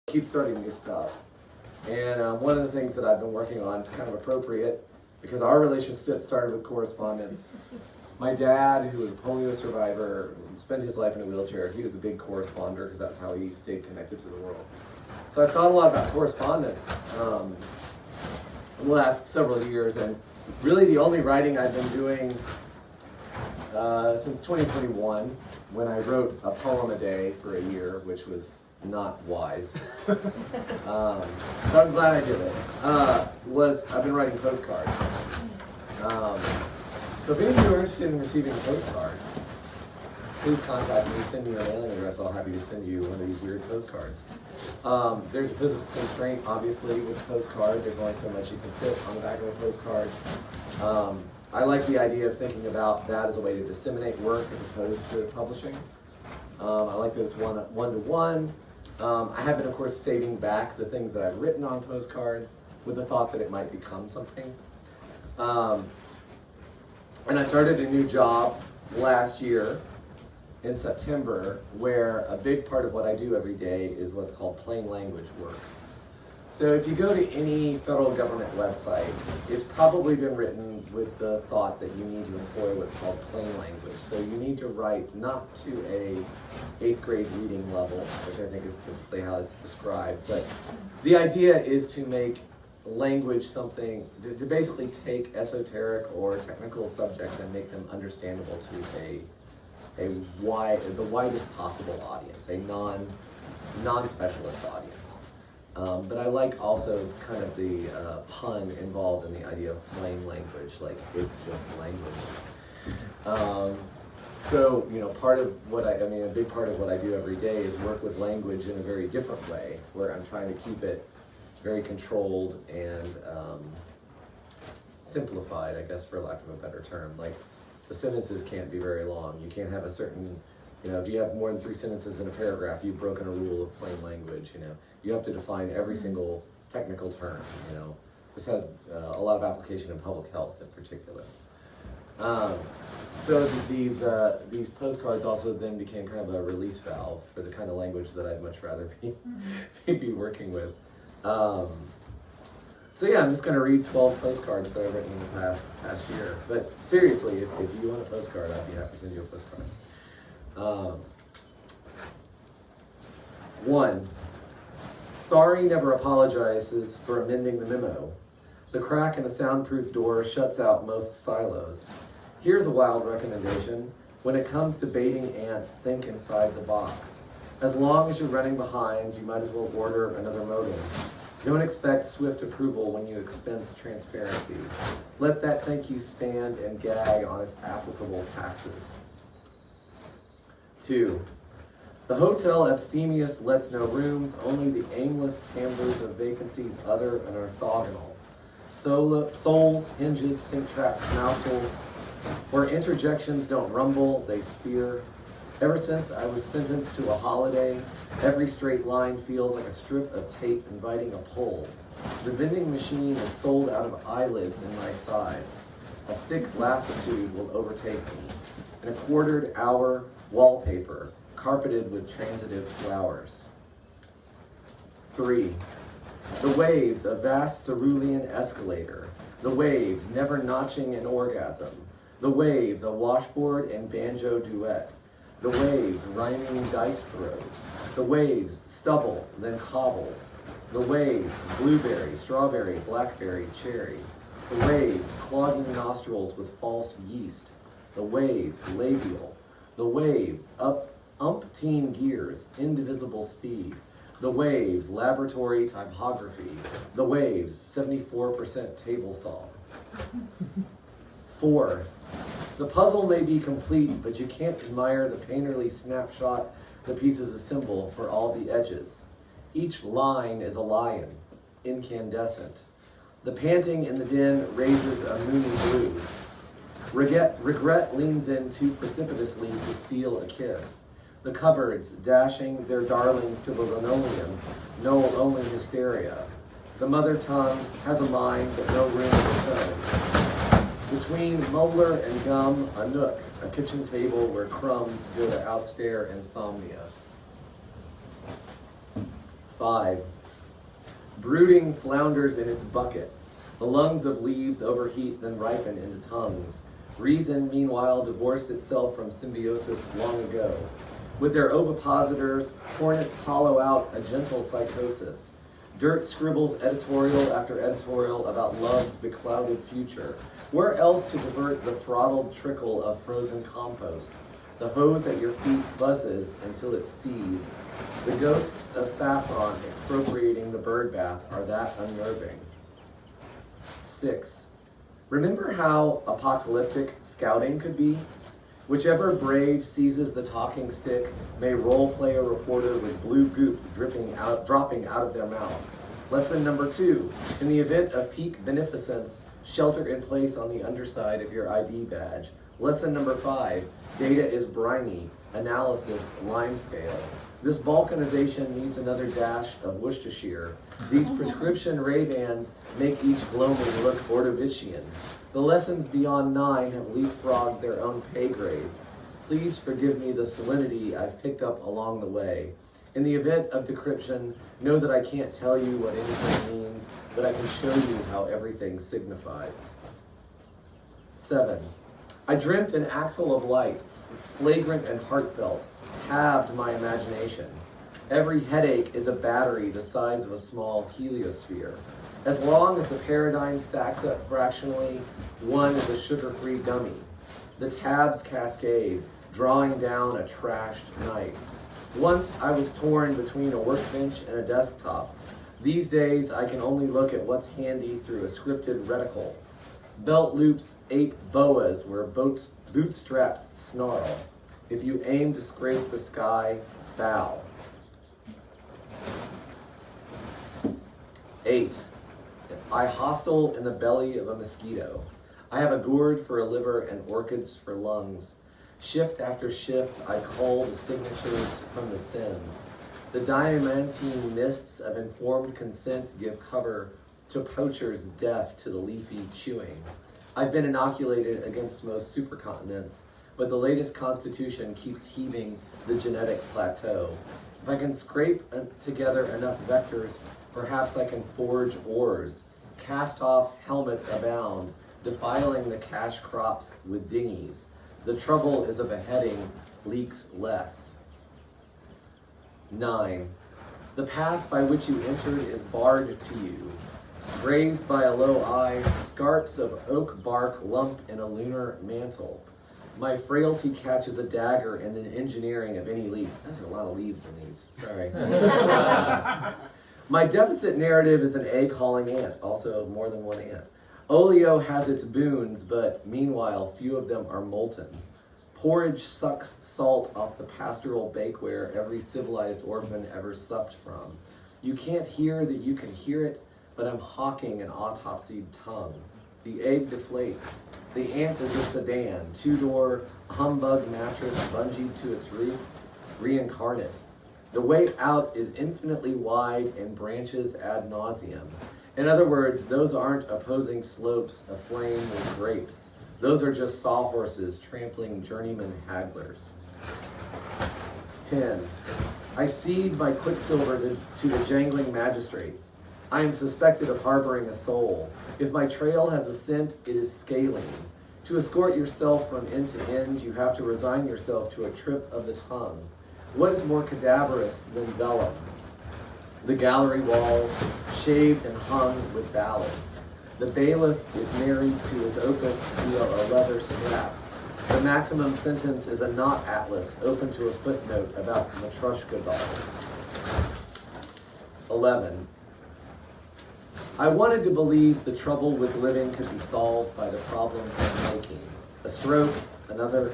keep starting new stuff. And one of the things that I've been working on is kind of appropriate because our relationship started with correspondence. My dad, who was a polio survivor, spent his life in a wheelchair. He was a big corresponder because that's how he stayed connected to the world. So I've thought a lot about correspondence in the last several years, and really the only writing I've been doing since 2021, when I wrote a poem a day for a year, which was not wise. But I'm glad I did it. I've been writing postcards. So if any of you are interested in receiving a postcard, please contact me, send me your mailing address. I'll be happy to send you one of these weird postcards. There's a physical constraint, obviously, with a postcard. There's only so much you can fit on the back of a postcard. I like the idea of thinking about that as a way to disseminate work as opposed to publishing. I like that it's one-to-one. I have been, of course, saving back the things that I've written on postcards with the thought that it might become something. And I started a new job last year in September, where a big part of what I do every day is what's called plain language work. So if you go to any federal government website, it's probably been written with the thought that you need to employ what's called plain language. So you need to write not to a 8th grade reading level, which I think is typically how it's described, but the idea is to make language something, to basically take esoteric or technical subjects and make them understandable to the widest possible audience, a non-specialist audience. But I like also kind of the pun involved in the idea of plain language, like it's just language. So, part of what a big part of what I do every day is work with language in a very different way, where I'm trying to keep it very controlled and simplified, I guess, for lack of a better term. Like, the sentences can't be very long. You can't have a certain, if you have more than 3 sentences in a paragraph, you've broken a rule of plain language, You have to define every single technical term, This has a lot of application in public health in particular. So these postcards also then became kind of a release valve for the kind of language that I'd much rather be working with. So yeah, I'm just going to read 12 postcards that I've written in the past year. But seriously, if you want a postcard, I'd be happy to send you a postcard. 1. Sorry never apologizes for amending the memo. The crack in a soundproof door shuts out most silos. Here's a wild recommendation. When it comes to baiting ants, think inside the box. As long as you're running behind, you might as well order another modem. Don't expect swift approval when you expense transparency. Let that thank you stand and gag on its applicable taxes. 2. The hotel abstemious lets no rooms, only the aimless timbres of vacancies other and orthogonal. Souls, hinges, sink traps, mouthfuls, where interjections don't rumble, they spear. Ever since I was sentenced to a holiday, every straight line feels like a strip of tape inviting a pull. The vending machine is sold out of eyelids in my sides. A thick lassitude will overtake me. In a quartered hour, wallpaper, carpeted with transitive flowers. 3. The waves, a vast cerulean escalator. The waves, never notching an orgasm. The waves, a washboard and banjo duet. The waves, rhyming dice throws. The waves, stubble, then cobbles. The waves, blueberry, strawberry, blackberry, cherry. The waves, clogging nostrils with false yeast. The waves, labial. The waves, umpteen gears, indivisible speed. The waves, laboratory typography. The waves, 74% table saw. 4. The puzzle may be complete, but you can't admire the painterly snapshot the pieces assemble for all the edges. Each line is a lion, incandescent. The panting in the den raises a moony blue. Regret leans in too precipitously to steal a kiss. The cupboards, dashing their darlings to the linoleum, know only hysteria. The mother tongue has a mind but no room of its own. Between molar and gum, a nook, a kitchen table where crumbs go to outstare insomnia. 5. Brooding flounders in its bucket. The lungs of leaves overheat, then ripen into tongues. Reason, meanwhile, divorced itself from symbiosis long ago. With their ovipositors, hornets hollow out a gentle psychosis. Dirt scribbles editorial after editorial about love's beclouded future. Where else to divert the throttled trickle of frozen compost? The hose at your feet buzzes until it seethes. The ghosts of saffron expropriating the bird bath are that unnerving. 6. Remember how apocalyptic scouting could be? Whichever brave seizes the talking stick may role-play a reporter with blue goop dropping out of their mouth. Lesson number 2. In the event of peak beneficence, shelter in place on the underside of your ID badge. Lesson number 5. Data is briny. Analysis, limescale. This balkanization needs another dash of Worcestershire. These prescription Ray-Bans make each gloaming look Ordovician. The lessons beyond 9 have leapfrogged their own pay grades. Please forgive me the salinity I've picked up along the way. In the event of decryption, know that I can't tell you what anything means, but I can show you how everything signifies. 7. I dreamt an axle of light, flagrant and heartfelt, halved my imagination. Every headache is a battery the size of a small heliosphere. As long as the paradigm stacks up fractionally, one is a sugar-free gummy. The tabs cascade, drawing down a trashed night. Once I was torn between a workbench and a desktop. These days I can only look at what's handy through a scripted reticle. Belt loops ape boas where bootstraps snarl. If you aim to scrape the sky, bow. 8. I hostel in the belly of a mosquito. I have a gourd for a liver and orchids for lungs. Shift after shift, I cull the signatures from the sins. The diamantine mists of informed consent give cover to poachers deaf to the leafy chewing. I've been inoculated against most supercontinents, but the latest constitution keeps heaving the genetic plateau. If I can scrape together enough vectors, perhaps I can forge ores. Cast-off helmets abound, defiling the cash crops with dinghies. The trouble is a beheading leaks less. 9. The path by which you entered is barred to you. Grazed by a low eye, scarps of oak bark lump in a lunar mantle. My frailty catches a dagger in the engineering of any leaf. That's a lot of leaves in these, sorry. My deficit narrative is an egg-hauling ant, also more than one ant. Oleo has its boons, but meanwhile, few of them are molten. Porridge sucks salt off the pastoral bakeware every civilized orphan ever supped from. You can't hear that you can hear it, but I'm hawking an autopsied tongue. The egg deflates. The ant is a sedan, two-door, humbug mattress bungeed to its roof, reincarnate. The way out is infinitely wide and branches ad nauseum. In other words, those aren't opposing slopes aflame with grapes. Those are just sawhorses trampling journeyman hagglers. 10. I cede my quicksilver to the jangling magistrates. I am suspected of harboring a soul. If my trail has a scent, it is scaling. To escort yourself from end to end, you have to resign yourself to a trip of the tongue. What is more cadaverous than vellum? The gallery walls, shaved and hung with ballads. The bailiff is married to his opus via a leather strap. The maximum sentence is a knot atlas open to a footnote about Matryoshka dolls. 11. I wanted to believe the trouble with living could be solved by the problems of making. A stroke, another.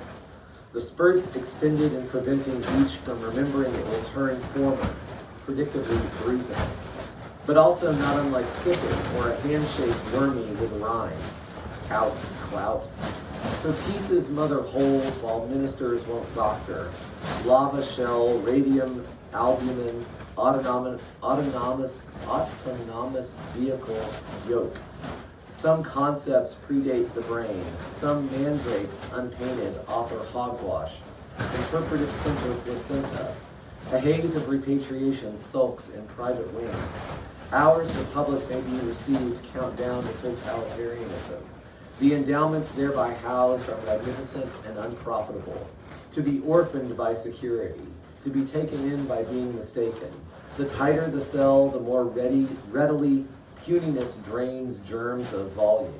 The spurts expended in preventing each from remembering it will turn former, predictably bruising. But also not unlike sipping or a handshake wormy with rhymes. Tout, clout. So pieces mother holes while ministers won't doctor. Lava shell, radium, albumin, autonomous vehicle yoke. Some concepts predate the brain. Some mandrakes unpainted offer hogwash. Interpretive center placenta. A haze of repatriation sulks in private wings. Hours the public may be received count down to totalitarianism. The endowments thereby housed are magnificent and unprofitable. To be orphaned by security, to be taken in by being mistaken. The tighter the cell, the more readily puniness drains germs of volume.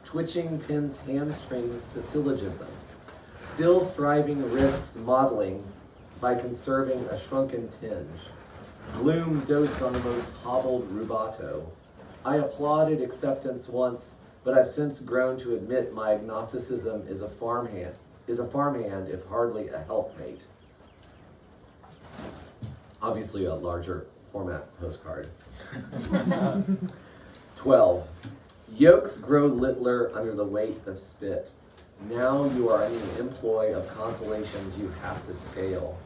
Twitching pins hamstrings to syllogisms. Still striving risks modeling by conserving a shrunken tinge. Gloom dotes on the most hobbled rubato. I applauded acceptance once, but I've since grown to admit my agnosticism is a farmhand if hardly a helpmate. Obviously a larger format postcard. 12. Yolks grow littler under the weight of spit. Now you are in the employ of consolations you have to scale.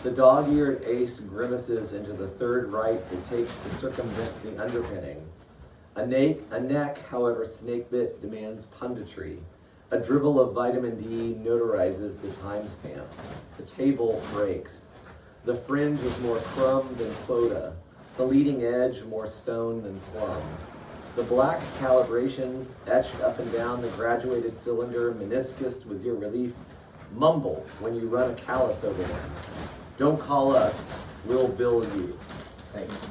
The dog-eared ace grimaces into the third right it takes to circumvent the underpinning. A neck, however snake-bit, demands punditry. A dribble of vitamin D notarizes the timestamp. The table breaks. The fringe is more crumb than quota. The leading edge more stone than plum. The black calibrations etched up and down the graduated cylinder meniscused with your relief mumble when you run a callus over them. Don't call us, we'll bill you. Thanks.